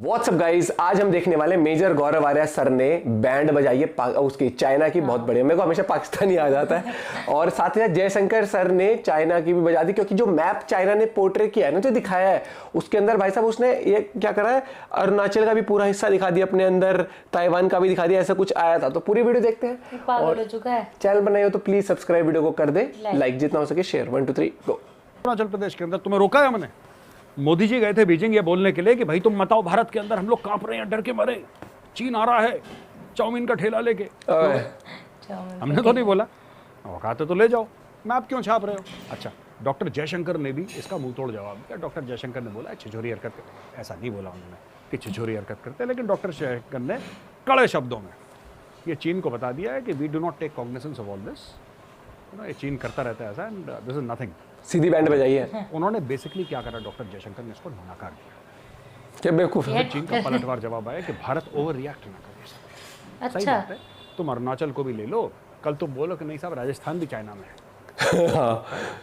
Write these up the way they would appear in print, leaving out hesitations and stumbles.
WhatsApp guys, आज हम देखने वाले मेजर गौरव आर्या सर ने बैंड बजाई है उसकी चाइना की। बहुत बढ़िया, मेरे को हमेशा पाकिस्तानी याद आता है। और साथ ही साथ जयशंकर सर ने चाइना की भी बजा दी, क्योंकि जो मैप चाइना ने पोर्ट्रे किया है ना, जो दिखाया है उसके अंदर भाई साहब उसने ये क्या करा है, अरुणाचल का भी पूरा हिस्सा दिखा दिया अपने अंदर, ताइवान का भी दिखा दिया, ऐसा कुछ आया था। तो पूरी वीडियो देखते हैं। पागल हो चुका है। चैनल बनाए हो तो प्लीज सब्सक्राइब, वीडियो को कर दे लाइक, जितना हो सके शेयर। 1 2 3 गो। अरुणाचल प्रदेश के अंदर तुम्हें रोका है हमने? मोदी जी गए थे बीजिंग ये बोलने के लिए कि भाई तुम मत आओ भारत के अंदर, हम लोग कांप रहे हैं, डर के मरे, चीन आ रहा है चाउमीन का ठेला लेके। हमने तो नहीं बोला, औकात है तो ले जाओ, मैप क्यों छाप रहे हो? अच्छा, डॉक्टर जयशंकर ने भी इसका मुंह तोड़ जवाब दिया। डॉक्टर जयशंकर ने बोला छिछोरी हरकत करते, ऐसा नहीं बोला उन्होंने कि छिछोरी हरकत करते, लेकिन डॉक्टर जयशंकर ने कड़े शब्दों में ये चीन को बता दिया है कि we do not take cognizance of all this, ये चीन करता रहता है ऐसा, एंड दिस इज नथिंग। सीधी बैंड बजाई है उन्होंने बेसिकली क्या करा, डॉक्टर जयशंकर ने इसको नकार दिया। क्या बेवकूफ है। चीन का पलटवार जवाब आया कि भारत ओवर रिएक्ट ना करे। अच्छा। सही बात है, तुम अरुणाचल को भी ले लो, कल तुम बोलो कि नहीं साहब राजस्थान भी चाइना में है।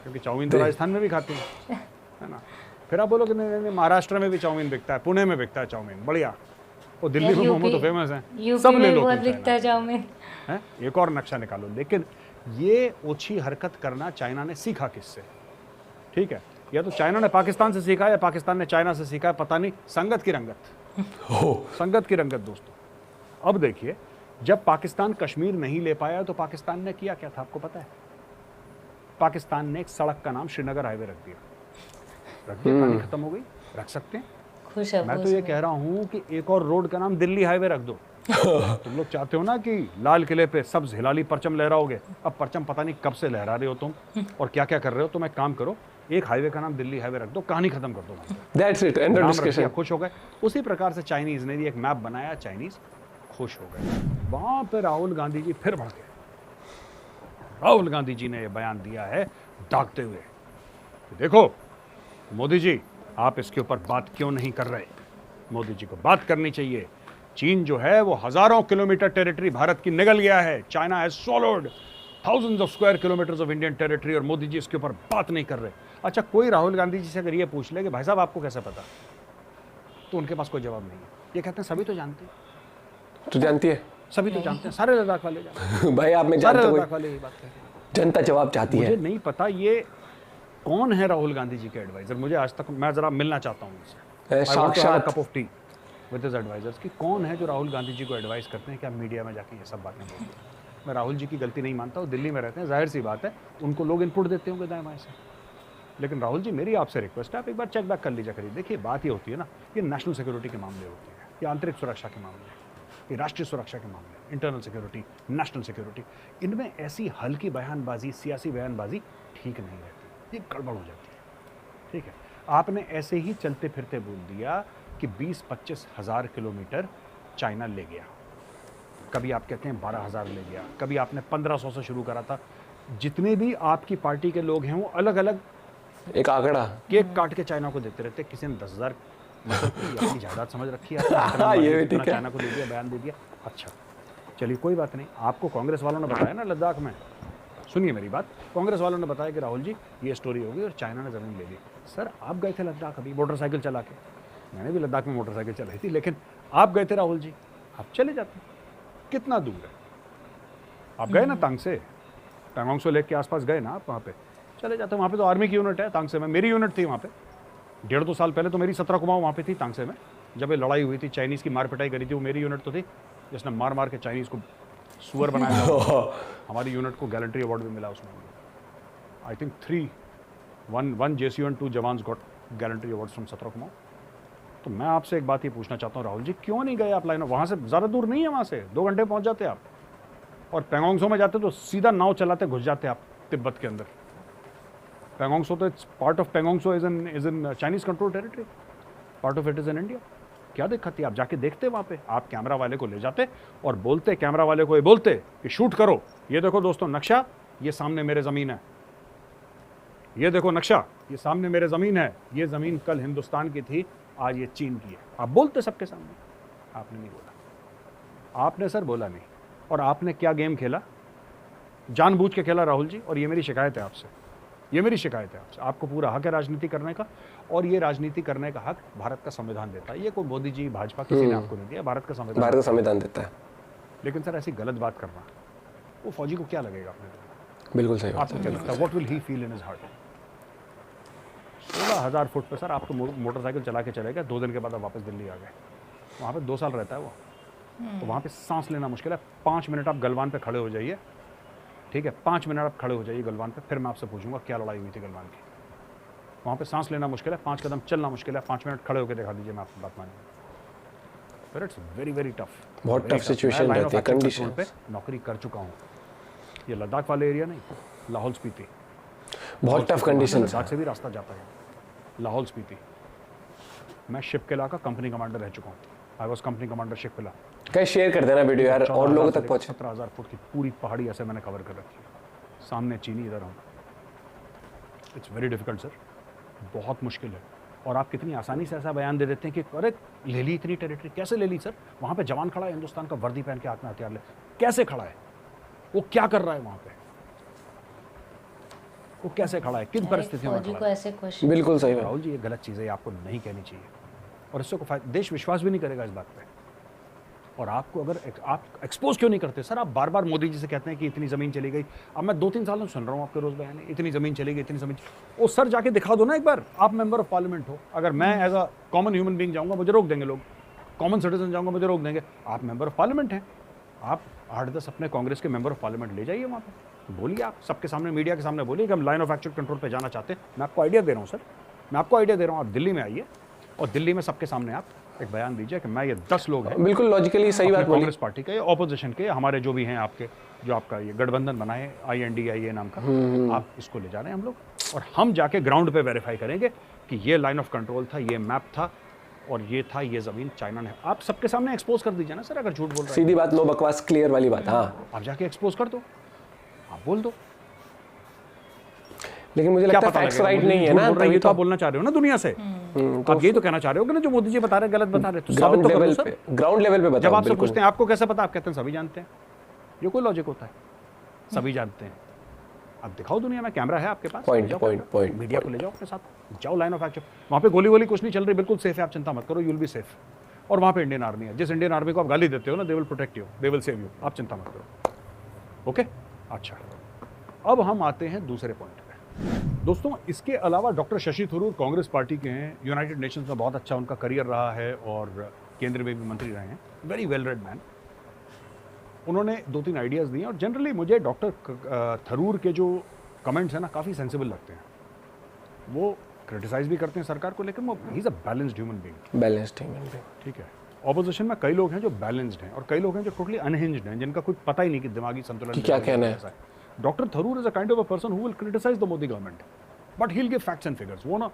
क्योंकि चाउमीन तो राजस्थान में भी खाती है ना। फिर आप बोलो कि नहीं नहीं महाराष्ट्र में भी चाउमीन बिकता है, पुणे में बिकता है चाउमीन, बढ़िया। और दिल्ली में मोमो तो फेमस है, सब ले लो बिकता चाउमीन। एक और नक्शा निकालो। लेकिन ये ओछी हरकत करना चाइना ने सीखा किससे? ठीक है, या तो चाइना ने पाकिस्तान से सीखा या पाकिस्तान ने चाइना से सीखा है, पता नहीं। संगत की रंगत संगत की रंगत दोस्तों। अब देखिए, जब पाकिस्तान कश्मीर नहीं ले पाया तो पाकिस्तान ने किया क्या था आपको पता है? पाकिस्तान ने एक सड़क का नाम श्रीनगर हाईवे रख दिया। कहानी खत्म हो गई। रख सकते हैं, खुश है। मैं तो ये कह रहा हूं कि एक और रोड का नाम दिल्ली हाईवे रख दो। तुम लोग चाहते हो ना कि लाल किले पे सब्ज हिलाली परचम लहराओगे, अब परचम पता नहीं कब से लहरा रहे हो तुम और क्या क्या कर रहे हो। तुम एक काम करो, एक हाईवे का नाम दिल्ली हाईवे रख दो, कहानी खत्म कर दो। That's it, end of discussion। खुश हो गए। उसी प्रकार से चाइनीज ने भी एक मैप बनाया, चाइनीज खुश हो गए। वहां पे राहुल गांधी जी फिर बढ़ गए। राहुल गांधी जी ने यह बयान दिया है दागते हुए, देखो मोदी जी आप इसके ऊपर बात क्यों नहीं कर रहे? मोदी जी को बात करनी चाहिए। चीन जो है वो हजारों किलोमीटर टेरिटरी भारत की निगल गया है। China has swallowed thousands of square kilometers of Indian territory, और मोदी जी इसके ऊपर बात नहीं कर रहे। अच्छा, कोई राहुल गांधी जी से अगर ये पूछ ले कि भाई साहब आपको कैसे पता, तो उनके पास कोई जवाब नहीं है। ये कहते हैं सभी तो जानते हैं। तू जानती है? सभी तो जानते हैं, सारे लद्दाख वाले जानते हैं। भाई आप में सारे जानते लद्दाख वाले यही बात कहते हैं। जनता जवाब चाहती है। मुझे नहीं पता ये कौन है राहुल गांधी जी के एडवाइजर। मुझे आज तक, मैं जरा मिलना चाहता हूँ उनसे, साक्षात cup of tea with his advisers, कि कौन है जो राहुल गांधी जी को एडवाइस करते हैं कि आप मीडिया में जाके ये सब बातें बोलते हैं। मैं राहुल जी की गलती नहीं मानता हूँ, दिल्ली में रहते हैं, जाहिर सी बात है उनको लोग इनपुट देते होंगे दाएं बाएं से। लेकिन राहुल जी, मेरी आपसे रिक्वेस्ट है, आप एक बार चेक बैक कर लीजिए करिए। देखिए, बात ये होती है ना, ये नेशनल सिक्योरिटी के मामले होते हैं, ये आंतरिक सुरक्षा के मामले हैं, ये राष्ट्रीय सुरक्षा के मामले, इंटरनल सिक्योरिटी, नेशनल सिक्योरिटी। इनमें ऐसी हल्की बयानबाजी, सियासी बयानबाजी ठीक नहीं रहती, ये गड़बड़ हो जाती है। ठीक है, आपने ऐसे ही चलते फिरते बोल दिया कि 20-25 हज़ार किलोमीटर चाइना ले गया, कभी आप कहते हैं 12,000 ले गया, कभी आपने 1500 से शुरू करा था। जितने भी आपकी पार्टी के लोग हैं वो अलग अलग एक आंकड़ा केक काट के चाइना को देते रहते। किसी ने 10,000 मतलब अपनी जायदाद समझ रखी है, ये भी ठीक है। चाइना को दे दिया, बयान दे दिया। अच्छा चलिए, कोई बात नहीं। आपको कांग्रेस वालों ने बताया ना लद्दाख में, सुनिए मेरी बात, कांग्रेस वालों ने बताया कि राहुल जी ये स्टोरी होगी और चाइना ने ज़मीन ले ली। सर आप गए थे लद्दाख अभी मोटरसाइकिल चला के, मैंने भी लद्दाख में मोटरसाइकिल चलाई थी, लेकिन आप गए थे राहुल जी, आप चले जाते। कितना दूर है? आप गए ना तांग से, पैंगोंग सो लेक के आसपास गए ना आप, वहाँ पे चले जाते। वहाँ पे तो आर्मी की यूनिट है तांग से में, मेरी यूनिट थी वहाँ पे 1.5-2 साल पहले, तो मेरी 17 कुमाऊं वहाँ पे थी तांग से में। जब ये लड़ाई हुई थी, चाइनीज़ की मार पिटाई करी थी, वो मेरी यूनिट तो थी जिसने मार मार के चाइनीज़ को सुअर बनाया। हमारी यूनिट को गैलेंट्री अवार्ड भी मिला उसमें। I think 1 JCO and 2 jawans got gallantry awards from 17 Kumaon. तो मैं आपसे एक बात ये पूछना चाहता हूँ राहुल जी, क्यों नहीं गए आप लाइन? वहाँ से ज़्यादा दूर नहीं है, वहाँ से 2 घंटे पहुँच जाते आप। और पैंगोंगसो में जाते तो सीधा नाव चलाते घुस जाते आप तिब्बत के अंदर। पैंगोंगसो तो it's part of Pangong Tso is in Chinese control territory, part of it is in India. क्या दिक्कत थी? आप जाके देखते वहाँ पे, आप कैमरा वाले को ले जाते और बोलते, कैमरा वाले को ये बोलते कि शूट करो, ये देखो दोस्तों नक्शा, ये सामने मेरे ज़मीन है, ये देखो नक्शा, ये सामने मेरे ज़मीन है, ये ज़मीन कल हिंदुस्तान की थी, आज ये चीन की है। आप बोलते सबके सामने। आपने नहीं बोला, आपने सर बोला नहीं। और आपने क्या गेम खेला? जानबूझ के खेला राहुल जी, और ये मेरी शिकायत है आपसे। ये मेरी शिकायत है आपसे। आपको पूरा हक है राजनीति करने का, और ये राजनीति करने का हक भारत का संविधान देता है। ये कोई मोदी जी, भाजपा, किसी ने आपको नहीं दिया, भारत का संविधान। भारत का संविधान देता है। लेकिन सर ऐसी गलत बात करना, वो फौजी को क्या लगेगा अपने दिल में? बिल्कुल सही बात आपको क्या लगता है, what will he feel in his heart? 16,000 foot पे सर आप तो मोटरसाइकिल चला के चले गए, 2 दिन के बाद आप वापस दिल्ली आ गए। वहाँ पे 2 साल रहता है वो, तो वहाँ पे सांस लेना मुश्किल है। 5 मिनट आप गलवान पे खड़े हो जाइए, ठीक है, 5 मिनट आप खड़े हो जाइए गलवान पे, फिर मैं आपसे पूछूंगा क्या लड़ाई हुई थी गलवान की। वहाँ पे सांस लेना मुश्किल है, 5 कदम चलना मुश्किल है, 5 मिनट खड़े होकर दिखा दीजिए, मैं आपकी बात मानूंगा। फिर इट्स वेरी वेरी टफ, बहुत टफ सिचुएशन रहती है, कंडीशन पे नौकरी कर चुका हूँ। ये लद्दाख वाले एरिया नहीं, लाहौल स्पीति, बहुत टफ कंडीशन लद्दाख से भी रास्ता जाता है, लाहौल स्पीति। मैं शिपकिला का कंपनी कमांडर रह चुका हूँ। I was company commander Shipki La. कहीं शेयर कर देना वीडियो यार, और लोगों तक पहुंचे। 17,000 फुट की पूरी पहाड़ी ऐसे मैंने कवर कर रखी है। सामने चीनी, इधर हूँ। इट्स वेरी डिफिकल्ट सर, बहुत मुश्किल है। और आप कितनी आसानी से ऐसा बयान दे देते हैं कि अरे ले ली इतनी टेरिटरी, कैसे ले ली सर? वहाँ पे जवान खड़ा है हिंदुस्तान का, वर्दी पहन के हाथ में हथियार ले, कैसे खड़ा है? वो क्या कर रहा है वहाँ पे? वो कैसे खड़ा है, किन परिस्थितियों में खड़ा है? बिल्कुल सही बात। राहुल जी, ये गलत चीज़ है, ये आपको नहीं कहनी चाहिए, और इससे को देश विश्वास भी नहीं करेगा इस बात पे। और आपको अगर आप एक्सपोज क्यों नहीं करते सर? आप बार बार मोदी जी से कहते हैं कि इतनी ज़मीन चली गई। अब मैं 2-3 सालों से सुन रहा हूँ आपके रोज़ बयान, इतनी ज़मीन चली गई, इतनी ज़मीन। वो सर जाके दिखा दो ना एक बार, आप मेंबर ऑफ पार्लियामेंट हो। अगर मैं as a common human being जाऊँगा, मुझे रोक देंगे लोग। कॉमन सिटीजन जाऊँगा, मुझे रोक देंगे। आप मेंबर ऑफ पार्लियामेंट हैं, आप 8-10 अपने कांग्रेस के मेंबर ऑफ पार्लियामेंट ले जाइए वहाँ पर, बोलिए आप सबके सामने, मीडिया के सामने बोलिए कि हम लाइन ऑफ एक्चुअल कंट्रोल पे जाना चाहते हैं। मैं आपको आइडिया दे रहा हूँ सर, मैं आपको आइडिया दे रहा हूँ। आप दिल्ली में आइए और दिल्ली में सबके सामने आप एक बयान दीजिए कि मैं ये 10 लोग हैं, बिल्कुल लॉजिकली सही बात बोली। कांग्रेस पार्टी के, ऑपोजिशन के, हमारे जो भी हैं आपके, जो आपका ये गठबंधन बना है INDIA नाम का, आप इसको ले जा रहे हैं हम लोग, और हम जाके ग्राउंड पे वेरीफाई करेंगे कि ये लाइन ऑफ कंट्रोल था, ये मैप था, और ये था, ये जमीन चाइना ने। आप सबके सामने एक्सपोज कर दीजिए ना सर, अगर झूठ बोल रहे हैं। सीधी बात, नो बकवास, क्लियर वाली बात। हाँ, आप जाके एक्सपोज कर दो, आप बोल दो। लेकिन मुझे लगता है फैक्ट्स राइट नहीं है ना, तभी तो आप बोलना चाह रहे हो ना दुनिया से। आप यही तो कहना चाह रहे हो कि ना जो मोदी जी बता रहे हैं गलत बता रहे हैं, तो साबित तो करो सर। ग्राउंड लेवल पे बताओ। जब आपसे पूछते हैं आपको कैसे पता, आप कहते हैं सभी जानते हैं। ये कोई लॉजिक होता है? सभी जानते हैं। अब दिखाओ दुनिया में, कैमरा है आपके पास, पॉइंट मीडिया को ले जाओ अपने साथ, जाओ लाइन ऑफ एक्शन। वहाँ पे गोली वोली कुछ नहीं चल रही, बिल्कुल सेफ है, आप चिंता मत करो, यू विल बी सेफ। और वहाँ पे इंडियन आर्मी है, जिस इंडियन आर्मी को आप गाली देते हो ना, they will protect you, they will save you, आप चिंता मत करो। ओके, अच्छा, अब हम आते हैं दूसरे पॉइंट पे। दोस्तों, इसके अलावा डॉक्टर शशि थरूर कांग्रेस पार्टी के हैं, यूनाइटेड नेशंस में बहुत अच्छा उनका करियर रहा है, और केंद्र में भी मंत्री रहे हैं, वेरी वेल रेड मैन। उन्होंने 2-3 आइडियाज़ दिए, और जनरली मुझे डॉक्टर थरूर के जो कमेंट्स हैं ना, काफ़ी सेंसिबल लगते हैं। वो क्रिटिसाइज भी करते हैं सरकार को, लेकिन वो he is a balanced human being. Balanced human being, ठीक है। ऑपोजिशन में कई लोग हैं जो बैलेंस्ड हैं, और कई लोग हैं जो टोटली अनहिंज्ड हैं, जिनका कुछ पता ही नहीं कि दिमागी संतुलन क्या कहना है। Doctor Tharoor is a kind of a person who will criticise the Modi government, but he will give facts and figures. वो ना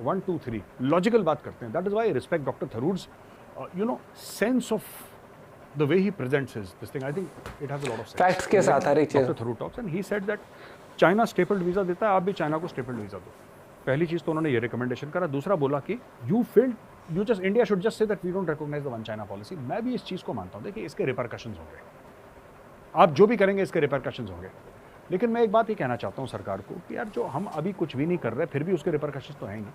1, 2, 3 लॉजिकल बात करते हैं। That is why I respect doctor Tharoor's sense of the way he presents this thing. I think it has a lot of sense. Facts के साथ हर एक चीज। Dr. Tharoor talks and he said that China stapled visa देता है, आप भी China को stapled visa दो। पहली चीज़ तो उन्होंने ये रिकमेंडेशन करा। दूसरा बोला कि India should just say that we don't recognise the one China policy. मैं भी इस चीज़ को मानता हूँ, देखिए इसके रिपरकशंस होंगे, आप जो भी करेंगे इसके रिपरकशंस होंगे। लेकिन मैं एक बात ही कहना चाहता हूँ सरकार को कि यार जो हम अभी कुछ भी नहीं कर रहे, फिर भी उसके रिपरकशंस तो हैं ही ना,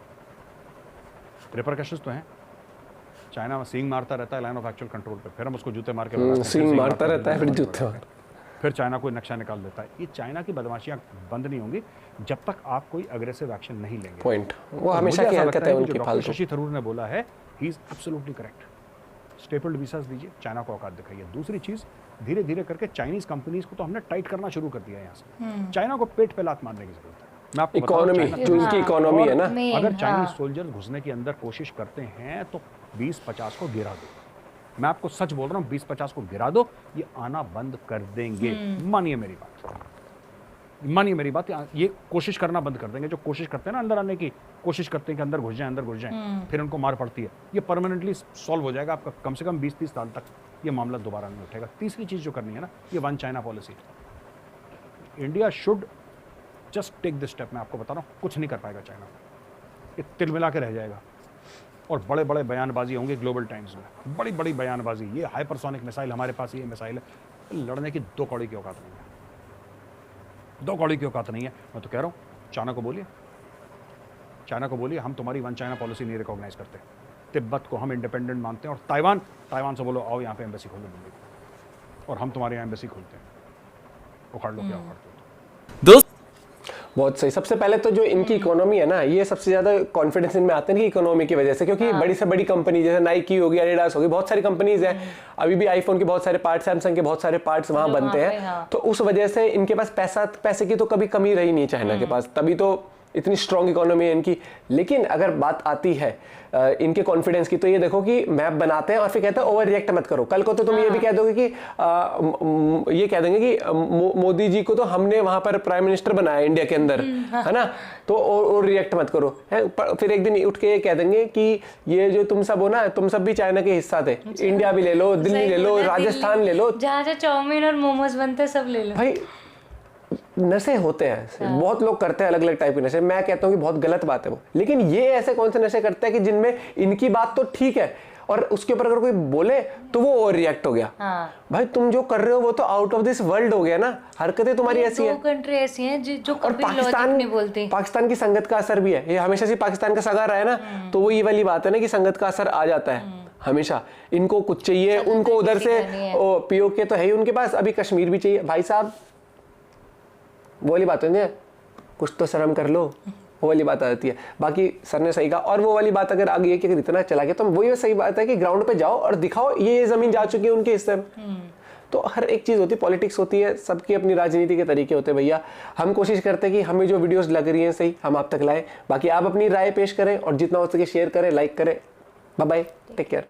रिपरकशंस तो हैं। चाइना में सींग मारता रहता है लाइन ऑफ एक्चुअल कंट्रोल पे, फिर हम उसको जूते मार के सींग मारता रहता है, फिर जूते मार, फिर चाइना कोई नक्शा निकाल देता है। ये चाइना की बदमाशियां बंद नहीं होंगी जब तक आप कोई अग्रेसिव एक्शन नहीं लेंगे। पॉइंट, वो हमेशा की हरकत है उनकी फालतू। शशि थरूर ने बोला है, he is absolutely correct. Stapled visas दीजिए, चाइना को औकात दिखाइए। दूसरी चीज, धीरे धीरे करके चाइनीज कंपनीज को तो हमने टाइट करना शुरू कर दिया है यहाँ से। चाइना को पेट पे लात मारने की जरूरत है। मैं आपको इकोनॉमी, जो इनकी इकोनॉमी है ना, अगर चाइनीज सोल्जर घुसने के अंदर कोशिश करते हैं तो 20-50 को गिरा दो। मैं आपको सच बोल रहा हूँ, 20-50 को गिरा दो, ये आना बंद कर देंगे। मानिए मेरी बात, मानिए मेरी बात, ये कोशिश करना बंद कर देंगे। जो कोशिश करते हैं ना अंदर आने की, कोशिश करते हैं कि अंदर घुस जाएं, अंदर घुस जाएं, फिर उनको मार पड़ती है। ये परमानेंटली सॉल्व हो जाएगा आपका, कम से कम 20-30 साल तक ये मामला दोबारा नहीं उठेगा। तीसरी चीज जो करनी है ना, ये one China policy. India should just take this step. मैं आपको बता रहा हूँ, कुछ नहीं कर पाएगा चाइना, ये तिल मिला के रह जाएगा। और बड़े बड़े बयानबाजी होंगे ग्लोबल टाइम्स में, बड़ी बड़ी बयानबाजी, ये हाइपरसोनिक मिसाइल हमारे पास, ये मिसाइल है। लड़ने की 2 कौड़ी की औकात नहीं है, 2 कौड़ी की औकात नहीं है। मैं तो कह रहा हूँ चाइना को बोलिए, चाइना को बोलिए हम तुम्हारी वन चाइना पॉलिसी नहीं रिकॉग्नाइज करते, तिब्बत को हम इंडिपेंडेंट मानते हैं, और ताइवान से बोलो आओ यहाँ पे एम्बेसी खोलो दिल्ली को, और हम तुम्हारे यहाँ एम्बेसी खोलते हैं, उखाड़ लो क्या उखाड़ दो। दोस्त बहुत सही। सबसे पहले तो जो इनकी इकोनॉमी है ना, ये सबसे ज्यादा कॉन्फिडेंस इनमें आते हैं कि इकोनॉमी की वजह से, क्योंकि बड़ी से बड़ी कंपनी जैसे नाइकी होगी, एडिडास होगी, बहुत सारी कंपनीज हैं, अभी भी आईफोन के बहुत सारे पार्ट्स, सैमसंग के बहुत सारे पार्ट्स वहां बनते हैं, तो उस वजह से इनके पास पैसे की तो कभी कमी रही नहीं चाइना के पास, तभी तो इतनी स्ट्रॉन्ग इकोनॉमी है इनकी। लेकिन अगर बात आती है इनके कॉन्फिडेंस की, तो ये देखो कि मैप बनाते हैं और फिर कहते हैं ओवर रिएक्ट मत करो। कल को तो तुम ये भी कह दोगे कि ये कह देंगे कि मोदी जी को तो हमने वहां पर प्राइम मिनिस्टर बनाया इंडिया के अंदर, है ना, तो ओवर रिएक्ट मत करो, है? फिर एक दिन उठ के ये कह देंगे कि ये जो तुम सब हो ना, तुम सब भी चाइना के हिस्सा थे, इंडिया भी ले लो, दिल्ली ले लो, राजस्थान ले लो, जहाँ चाउमीन और मोमोज बनते सब ले लो। भाई नशे होते हैं, बहुत लोग करते हैं अलग अलग टाइप के नशे, मैं कहता हूँ कि बहुत गलत बात है वो, लेकिन ये ऐसे कौन से नशे करते हैं कि जिनमें इनकी बात तो ठीक है और उसके ऊपर अगर कोई बोले तो वो ओवर रिएक्ट हो गया। भाई तुम जो कर रहे हो वो तो आउट ऑफ दिस वर्ल्ड हो गया ना, हरकतें तुम्हारी ऐसी है। दो कंट्री ऐसी हैं जो और कभी लॉजिक नहीं बोलती। पाकिस्तान की संगत का असर भी है, ये हमेशा से पाकिस्तान का सगा रहा है ना, तो वो ये वाली बात है ना कि संगत का असर आ जाता है हमेशा। इनको कुछ चाहिए, उनको उधर से पीओके तो है ही उनके पास, अभी कश्मीर भी चाहिए। भाई साहब वो वाली बात है, कुछ तो शर्म कर लो, वो वाली बात आ जाती है। बाकी सर ने सही कहा, और वो वाली बात अगर आ गई है कि अगर इतना चला गया तो वही सही बात है कि ग्राउंड पे जाओ और दिखाओ ये जमीन जा चुकी है उनके हिस्से में। तो हर एक चीज होती है, पॉलिटिक्स होती है, सबकी अपनी राजनीति के तरीके होते हैं भैया। हम कोशिश करते हैं कि हमें जो वीडियोस लग रही हैं सही हम आप तक लाएं, बाकी आप अपनी राय पेश करें और जितना हो सके शेयर करें, लाइक करें। Bye bye, take care.